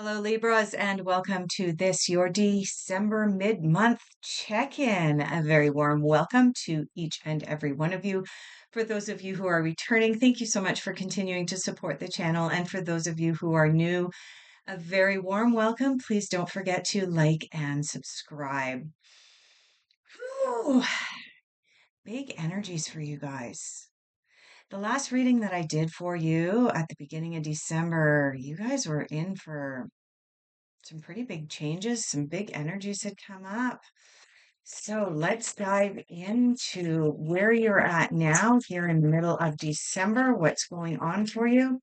Hello, Libras, and welcome to this, your December mid-month check-in. A very warm welcome to each and every one of you. For those of you who are returning, thank you so much for continuing to support the channel. And for those of you who are new, a very warm welcome. Please don't forget to like and subscribe. Whew. Big energies for you guys. The last reading that I did for you at the beginning of December, you guys were in for some pretty big changes, some big energies had come up. So let's dive into where you're at now here in the middle of December, what's going on for you.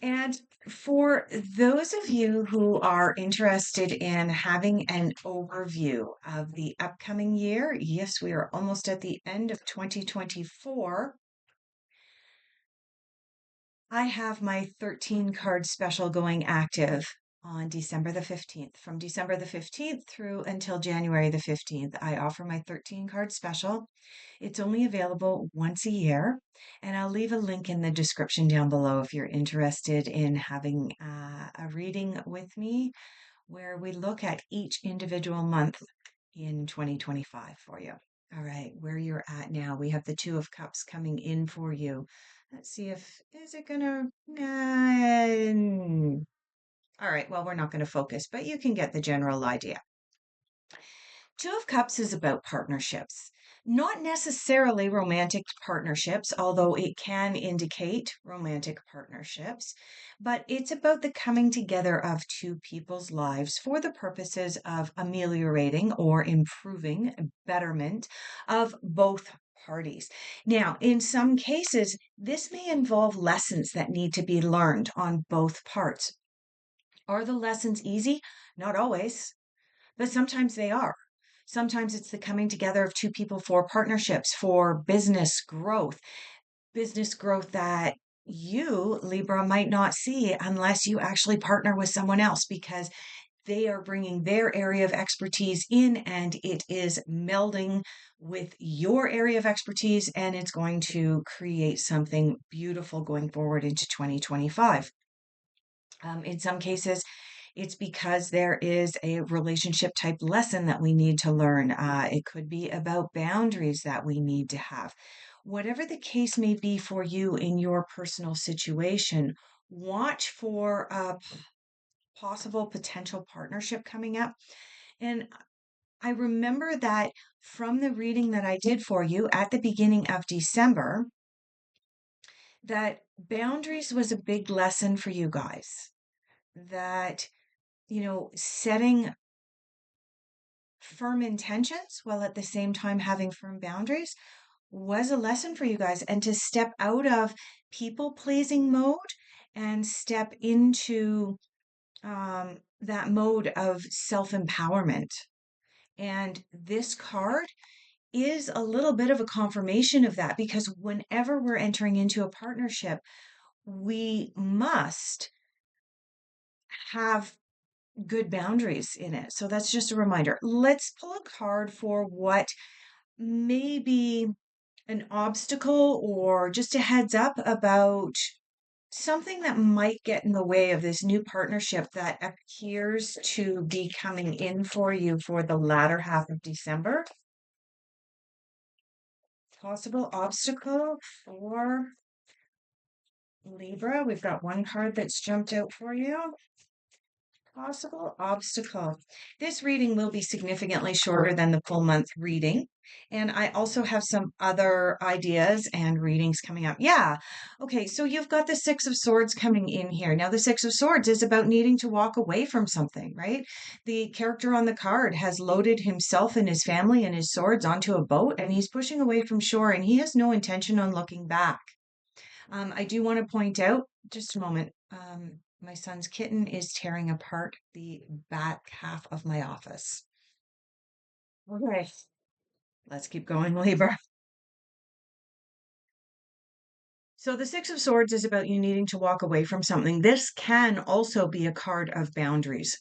And for those of you who are interested in having an overview of the upcoming year, yes, we are almost at the end of 2024. I have my 13 card special going active on December the 15th. From December the 15th through until January the 15th, I offer my 13 card special. It's only available once a year, and I'll leave a link in the description down below if you're interested in having a reading with me where we look at each individual month in 2025 for you. All right, where you're at now, we have the Two of Cups coming in for you. Let's see is it gonna, all right, well, we're not going to focus, but you can get the general idea. Two of Cups is about partnerships, not necessarily romantic partnerships, although it can indicate romantic partnerships, but it's about the coming together of two people's lives for the purposes of ameliorating or improving betterment of both parties. Now, in some cases, this may involve lessons that need to be learned on both parts. Are the lessons easy? Not always, but sometimes they are. Sometimes it's the coming together of two people for partnerships, for business growth that you, Libra, might not see unless you actually partner with someone else because they are bringing their area of expertise in and it is melding with your area of expertise and it's going to create something beautiful going forward into 2025. In some cases, it's because there is a relationship type lesson that we need to learn. It could be about boundaries that we need to have. Whatever the case may be for you in your personal situation, watch for a possible potential partnership coming up. And I remember that from the reading that I did for you at the beginning of December, that boundaries was a big lesson for you guys. That setting firm intentions while at the same time having firm boundaries was a lesson for you guys. And to step out of people pleasing mode and step into that mode of self empowerment. And this card is a little bit of a confirmation of that because whenever we're entering into a partnership, we must have good boundaries in it. So that's just a reminder. Let's pull a card for what may be an obstacle or just a heads up about something that might get in the way of this new partnership that appears to be coming in for you for the latter half of December. Possible obstacle for Libra. We've got one card that's jumped out for you. Possible obstacle. This reading will be significantly shorter than the full month reading. And I also have some other ideas and readings coming up. Yeah. Okay. So you've got the Six of Swords coming in here. Now, the Six of Swords is about needing to walk away from something, right? The character on the card has loaded himself and his family and his swords onto a boat and he's pushing away from shore and he has no intention on looking back. I do want to point out, just a moment, my son's kitten is tearing apart the back half of my office. Okay, let's keep going, Libra. So the Six of Swords is about you needing to walk away from something. This can also be a card of boundaries.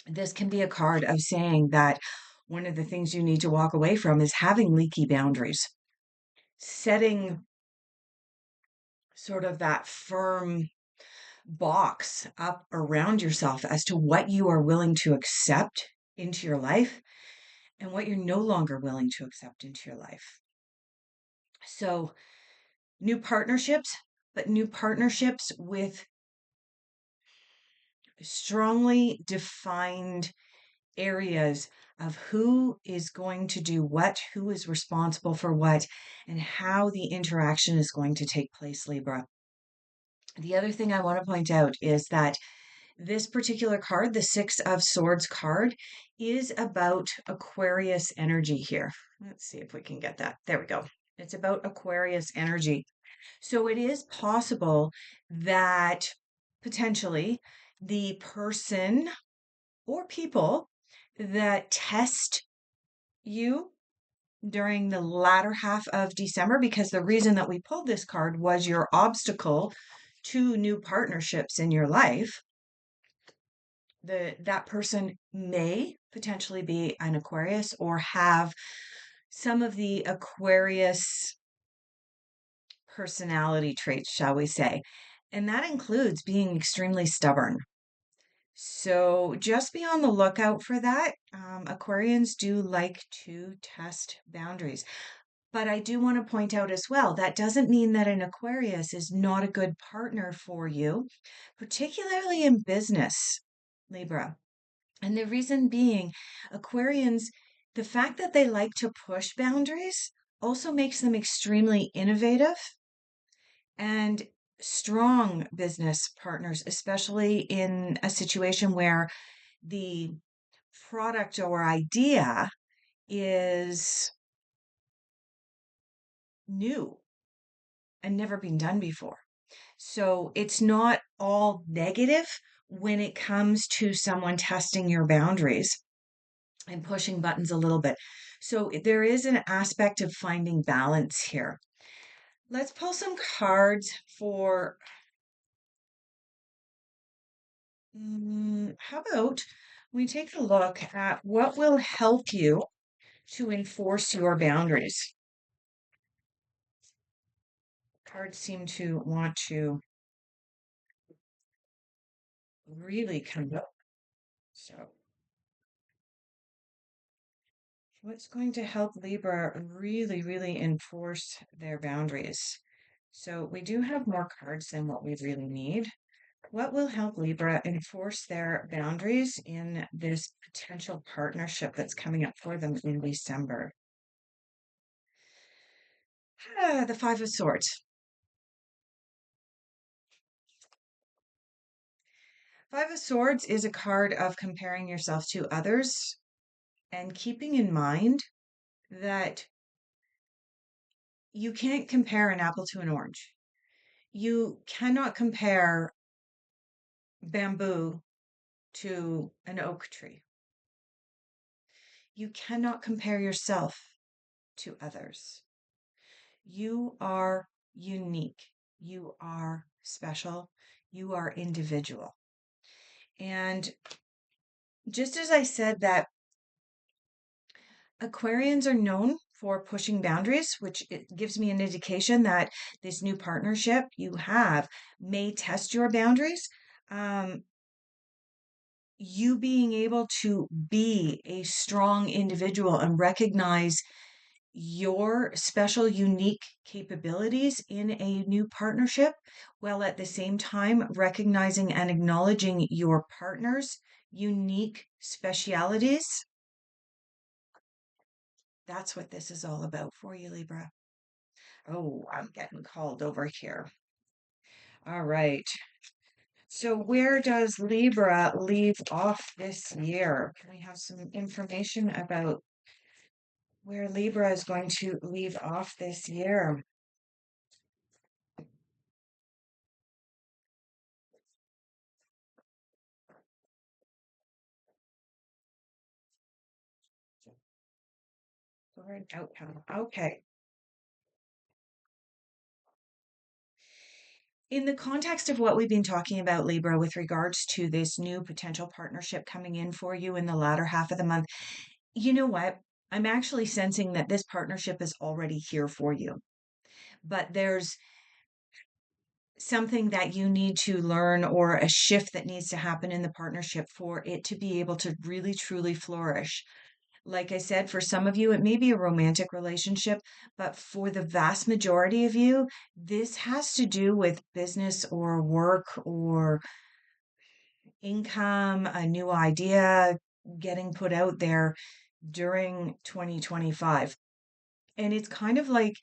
This can be a card of saying that one of the things you need to walk away from is having leaky boundaries, setting sort of that firm box up around yourself as to what you are willing to accept into your life and what you're no longer willing to accept into your life. So, new partnerships, but new partnerships with strongly defined areas of who is going to do what, who is responsible for what, and how the interaction is going to take place, Libra. The other thing I want to point out is that this particular card, the Six of Swords card, is about Aquarius energy here. Let's see if we can get that. There we go. It's about Aquarius energy. So it is possible that potentially the person or people that test you during the latter half of December, because the reason that we pulled this card was your obstacle to new partnerships in your life. That person may potentially be an Aquarius or have some of the Aquarius personality traits, shall we say. And that includes being extremely stubborn. So just be on the lookout for that. Aquarians do like to test boundaries. But I do want to point out as well, that doesn't mean that an Aquarius is not a good partner for you, particularly in business, Libra. And the reason being, Aquarians, the fact that they like to push boundaries also makes them extremely innovative and strong business partners, especially in a situation where the product or idea is new and never been done before. So it's not all negative when it comes to someone testing your boundaries and pushing buttons a little bit. So there is an aspect of finding balance here. Let's pull some cards for, how about we take a look at what will help you to enforce your boundaries. Cards seem to want to really come up. So what's going to help Libra really, really enforce their boundaries? So we do have more cards than what we really need. What will help Libra enforce their boundaries in this potential partnership that's coming up for them in December? The Five of Swords. Five of Swords is a card of comparing yourself to others and keeping in mind that you can't compare an apple to an orange. You cannot compare bamboo to an oak tree. You cannot compare yourself to others. You are unique. You are special. You are individual. And just as I said that Aquarians are known for pushing boundaries, which it gives me an indication that this new partnership you have may test your boundaries. You being able to be a strong individual and recognize your special, unique capabilities in a new partnership, while at the same time recognizing and acknowledging your partner's unique specialities. That's what this is all about for you, Libra. Oh, I'm getting called over here. All right. So where does Libra leave off this year? Can we have some information about where Libra is going to leave off this year? Forward outcome. Okay. In the context of what we've been talking about, Libra, with regards to this new potential partnership coming in for you in the latter half of the month, you know what? I'm actually sensing that this partnership is already here for you. But there's something that you need to learn or a shift that needs to happen in the partnership for it to be able to really truly flourish. Like I said, for some of you, it may be a romantic relationship, but for the vast majority of you, this has to do with business or work or income, a new idea getting put out there during 2025. And it's kind of like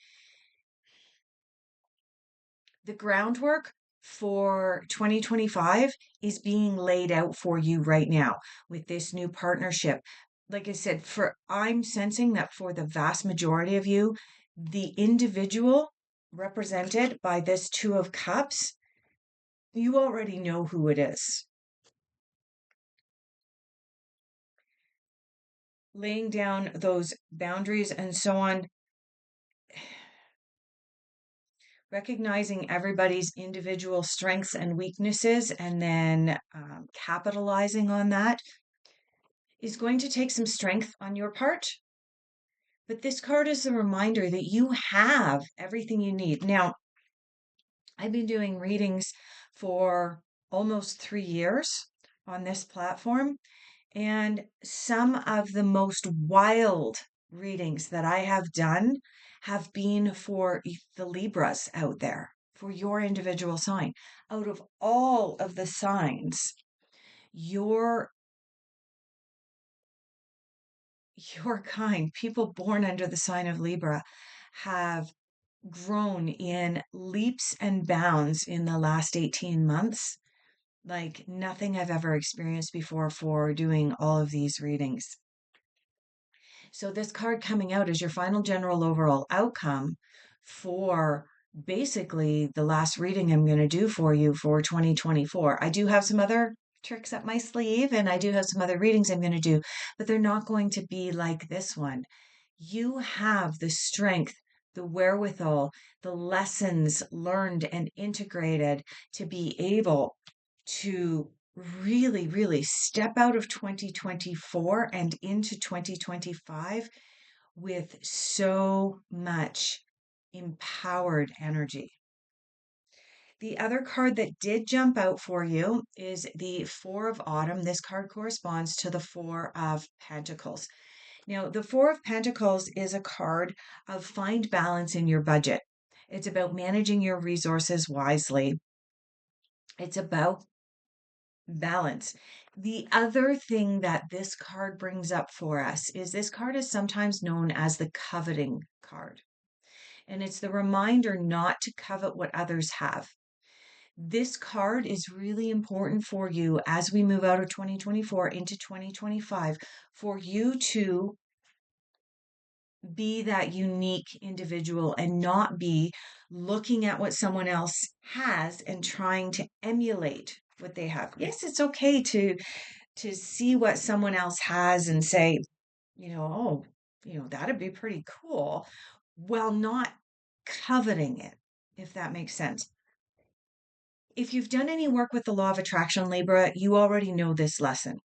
the groundwork for 2025 is being laid out for you right now with this new partnership. Like I said, for I'm sensing that for the vast majority of you, the individual represented by this Two of Cups, you already know who it is. Laying down those boundaries and so on, recognizing everybody's individual strengths and weaknesses, and then capitalizing on that is going to take some strength on your part. But this card is a reminder that you have everything you need. Now, I've been doing readings for almost 3 years on this platform, and some of the most wild readings that I have done have been for the Libras out there, for your individual sign. Out of all of the signs, your kind, people born under the sign of Libra, have grown in leaps and bounds in the last 18 months, like nothing I've ever experienced before for doing all of these readings. So, this card coming out is your final general overall outcome for basically the last reading I'm going to do for you for 2024. I do have some other tricks up my sleeve and I do have some other readings I'm going to do, but they're not going to be like this one. You have the strength, the wherewithal, the lessons learned and integrated to be able to really, really step out of 2024 and into 2025 with so much empowered energy. The other card that did jump out for you is the Four of Autumn. This card corresponds to the Four of Pentacles. Now, the Four of Pentacles is a card of find balance in your budget. It's about managing your resources wisely. It's about balance. The other thing that this card brings up for us is this card is sometimes known as the coveting card. And it's the reminder not to covet what others have. This card is really important for you as we move out of 2024 into 2025 for you to be that unique individual and not be looking at what someone else has and trying to emulate what they have. Yes, it's okay to see what someone else has and say, oh, that'd be pretty cool, while not coveting it, if that makes sense. If you've done any work with the law of attraction, Libra, you already know this lesson.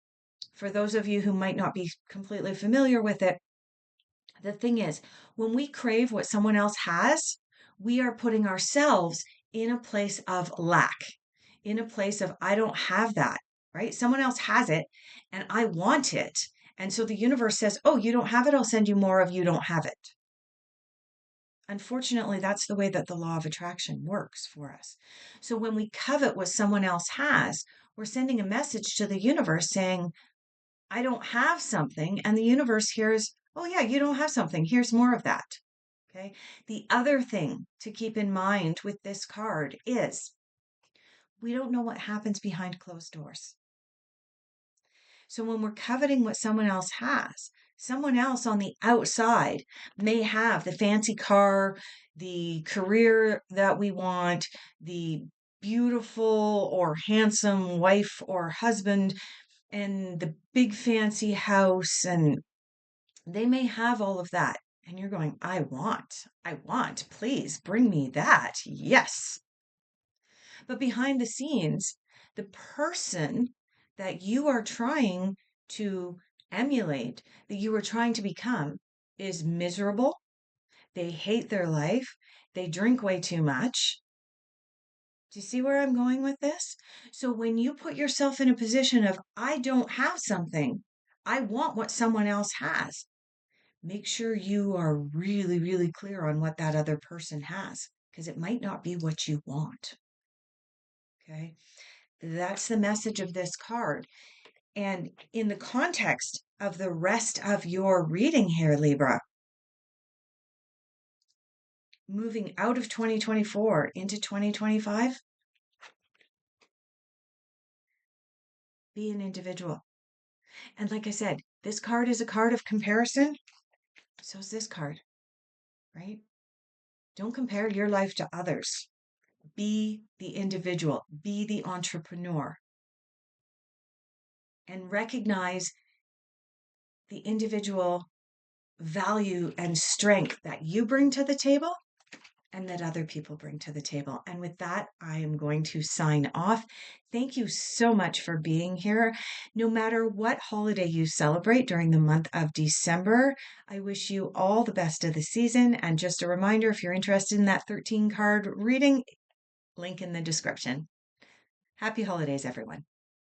For those of you who might not be completely familiar with it, the thing is, when we crave what someone else has, we are putting ourselves in a place of lack, in a place of, I don't have that, right? Someone else has it and I want it. And so the universe says, oh, you don't have it. I'll send you more of you don't have it. Unfortunately, that's the way that the law of attraction works for us. So when we covet what someone else has, we're sending a message to the universe saying, I don't have something. And the universe hears, oh, yeah, you don't have something. Here's more of that. Okay. The other thing to keep in mind with this card is we don't know what happens behind closed doors. So when we're coveting what someone else has, someone else on the outside may have the fancy car, the career that we want, the beautiful or handsome wife or husband, and the big fancy house, and they may have all of that. And you're going, I want, please bring me that. Yes. But behind the scenes, the person that you are trying to emulate, that you are trying to become, is miserable. They hate their life. They drink way too much. Do you see where I'm going with this? So when you put yourself in a position of, I don't have something, I want what someone else has, make sure you are really, really clear on what that other person has, because it might not be what you want. Okay. That's the message of this card. And in the context of the rest of your reading here, Libra, moving out of 2024 into 2025, be an individual. And like I said, this card is a card of comparison. So is this card, right? Don't compare your life to others. Be the individual, be the entrepreneur, and recognize the individual value and strength that you bring to the table and that other people bring to the table. And with that, I am going to sign off. Thank you so much for being here. No matter what holiday you celebrate during the month of December, I wish you all the best of the season. And just a reminder, if you're interested in that 13 card reading, link in the description. Happy holidays, everyone.